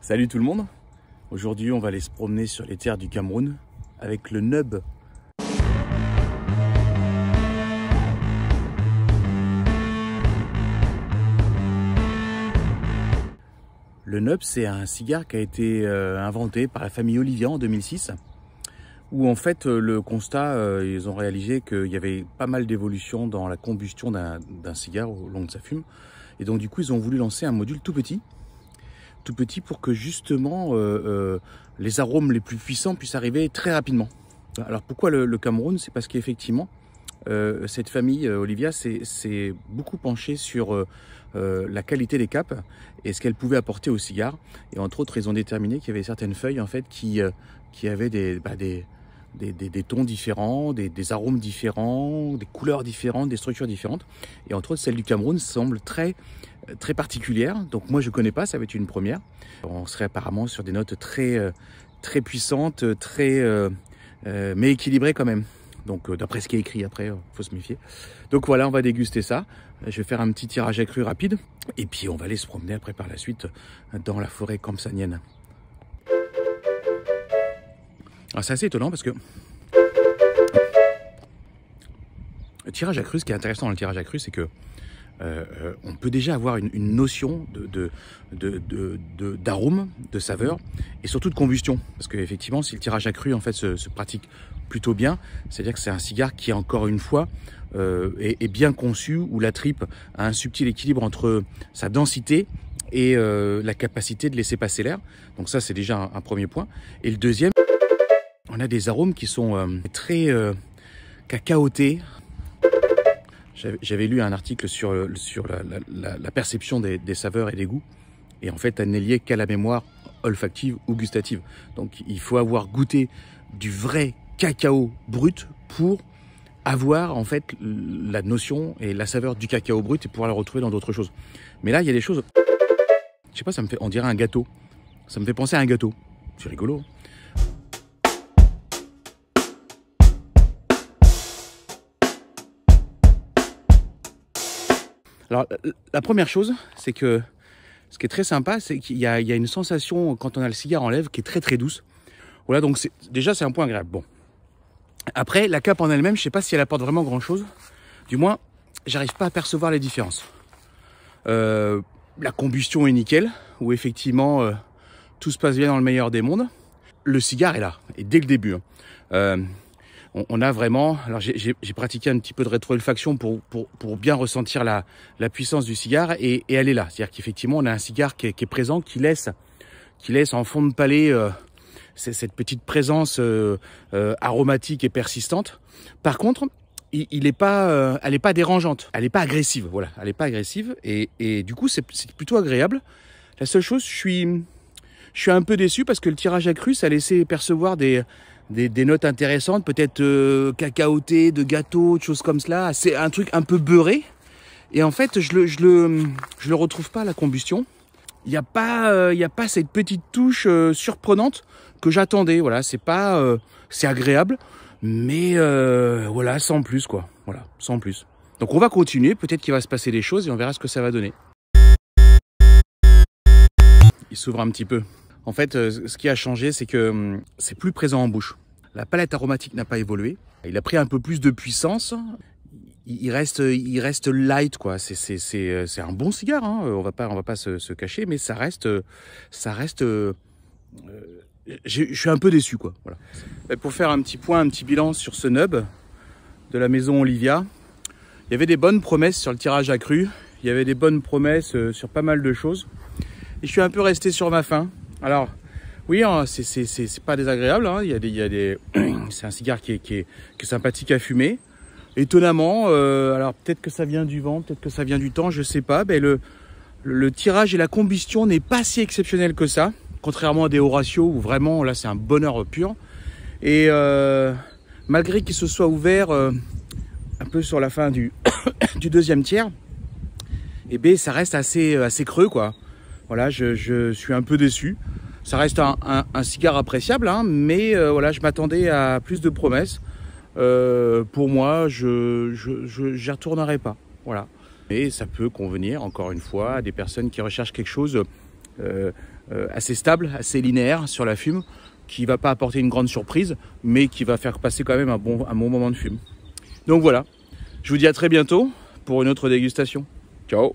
Salut tout le monde. Aujourd'hui on va aller se promener sur les terres du Cameroun avec le nub. Le nub, c'est un cigare qui a été inventé par la famille Olivian en 2006, où en fait le constat, ils ont réalisé qu'il y avait pas mal d'évolution dans la combustion d'un cigare au long de sa fume, et donc du coup ils ont voulu lancer un module tout petit pour que justement les arômes les plus puissants puissent arriver très rapidement. Alors pourquoi le Cameroun? C'est parce qu'effectivement cette famille Olivia s'est beaucoup penchée sur la qualité des capes et ce qu'elle pouvait apporter au cigare. Et entre autres, ils ont déterminé qu'il y avait certaines feuilles en fait qui avaient des tons différents, des arômes différents, des couleurs différentes, des structures différentes. Et entre autres, celle du Cameroun semble très particulière. Donc moi, je connais pas, ça va être une première. On serait apparemment sur des notes très puissantes, mais équilibrées quand même. Donc d'après ce qui est écrit, après, faut se méfier. Donc voilà, on va déguster ça. Je vais faire un petit tirage à cru rapide. Et puis on va aller se promener après par la suite dans la forêt campsanienne. Alors c'est assez étonnant parce que le tirage à cru, ce qui est intéressant dans le tirage à cru, c'est que on peut déjà avoir une notion d'arôme, de saveur et surtout de combustion. Parce qu'effectivement, si le tirage à cru en fait se pratique plutôt bien, c'est-à-dire que c'est un cigare qui, encore une fois, est bien conçu, où la tripe a un subtil équilibre entre sa densité et la capacité de laisser passer l'air. Donc ça, c'est déjà un premier point. Et le deuxième, on a des arômes qui sont très cacaotés. J'avais lu un article sur la perception des saveurs et des goûts. Et en fait, elle n'est liée qu'à la mémoire olfactive ou gustative. Donc, il faut avoir goûté du vrai cacao brut pour avoir en fait la notion et la saveur du cacao brut et pouvoir la retrouver dans d'autres choses. Mais là, il y a des choses... Je sais pas, on dirait un gâteau. Ça me fait penser à un gâteau. C'est rigolo. Alors, la première chose, c'est que ce qui est très sympa, c'est qu'il y a une sensation, quand on a le cigare en lèvres, qui est très douce. Voilà, donc déjà, c'est un point agréable. Bon. Après, la cape en elle-même, je ne sais pas si elle apporte vraiment grand-chose. Du moins, j'arrive pas à percevoir les différences. La combustion est nickel, où effectivement, tout se passe bien dans le meilleur des mondes. Le cigare est là, et dès le début. On a vraiment... Alors j'ai pratiqué un petit peu de rétro-olfaction pour bien ressentir la puissance du cigare, et elle est là. C'est-à-dire qu'effectivement, on a un cigare qui est présent, qui laisse en fond de palais cette petite présence aromatique et persistante. Par contre, elle n'est pas dérangeante, elle n'est pas agressive. Voilà, elle n'est pas agressive, et du coup, c'est plutôt agréable. La seule chose, je suis un peu déçu parce que le tirage à cru, ça laissait percevoir des notes intéressantes, peut-être cacaotées, de gâteau, de choses comme cela. C'est un truc un peu beurré. Et en fait, je le retrouve pas à la combustion. Il n'y a pas cette petite touche surprenante que j'attendais. Voilà, c'est agréable, mais voilà, sans plus quoi. Voilà, sans plus. Donc on va continuer. Peut-être qu'il va se passer des choses et on verra ce que ça va donner. Il s'ouvre un petit peu. En fait, ce qui a changé, c'est que c'est plus présent en bouche. La palette aromatique n'a pas évolué. Il a pris un peu plus de puissance. Il reste light, quoi. C'est un bon cigare, hein. On va pas se cacher, mais ça reste. Je suis un peu déçu, quoi. Voilà. Et pour faire un petit bilan sur ce nub de la maison Olivia, il y avait des bonnes promesses sur le tirage à cru. Il y avait des bonnes promesses sur pas mal de choses. Et je suis un peu resté sur ma faim. Alors, oui, hein, c'est pas désagréable. Hein. C'est un cigare qui est sympathique à fumer. Étonnamment, alors peut-être que ça vient du vent, peut-être que ça vient du temps, je sais pas. Mais le tirage et la combustion n'est pas si exceptionnel que ça, contrairement à des Horatio où vraiment là c'est un bonheur pur. Et malgré qu'il se soit ouvert un peu sur la fin du deuxième tiers, et bien ça reste assez creux, quoi. Voilà, je suis un peu déçu. Ça reste un cigare appréciable, hein, mais voilà, je m'attendais à plus de promesses. Pour moi, j'y retournerai pas. Voilà. Et ça peut convenir, encore une fois, à des personnes qui recherchent quelque chose assez stable, assez linéaire sur la fume, qui ne va pas apporter une grande surprise, mais qui va faire passer quand même un bon moment de fume. Donc voilà, je vous dis à très bientôt pour une autre dégustation. Ciao!